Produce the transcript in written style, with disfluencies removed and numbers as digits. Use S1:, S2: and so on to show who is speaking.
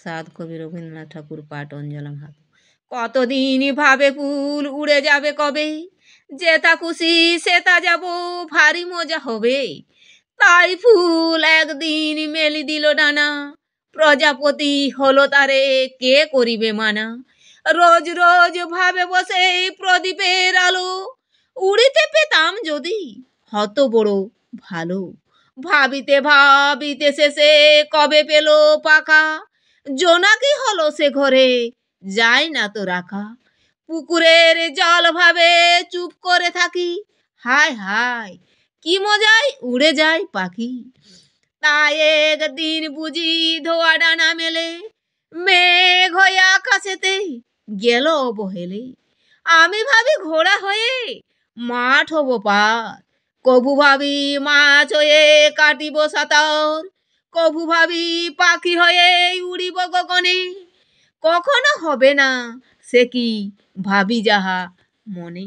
S1: সাদ কবি রবীন্দ্রনাথ ঠাকুর পাঠ অঞ্জলাম হাত। কতদিন ভাবে ফুল উড়ে যাবে কবে, যেটা খুশি সেটা যাব, ভারী মজা হবে। তাই ফুল একদিন মেলি দিল ডানা, প্রজাপতি হলো তারে কে করিবে মানা। রোজ রোজ ভাবে বসে প্রদীপের আলো, উড়িতে পেতাম যদি হত বড় ভালো। ভাবিতে ভাবিতে শেষে কবে পেল পাখা, জোনাকি হলো সে ঘরে যায় না তো রাখা। পুকুরের জল ভাবে চুপ করে থাকি, হায় হায় কি মজায় উড়ে যায় পাখি। তাই একদিন বুঝি ধোয়া ডানা মেলে, মেঘ হয়ে আকাশেতে গেল অবহেলে। আমি ভাবি ঘোড়া হয়ে মাঠ হব পার, কভু ভাবি মাছ হয়ে কাটিব সাঁতার, কভু ভাবি পাখি হয়ে উড়িব গগনে। কখনো হবে না সে কি ভাবি যাহা মনে।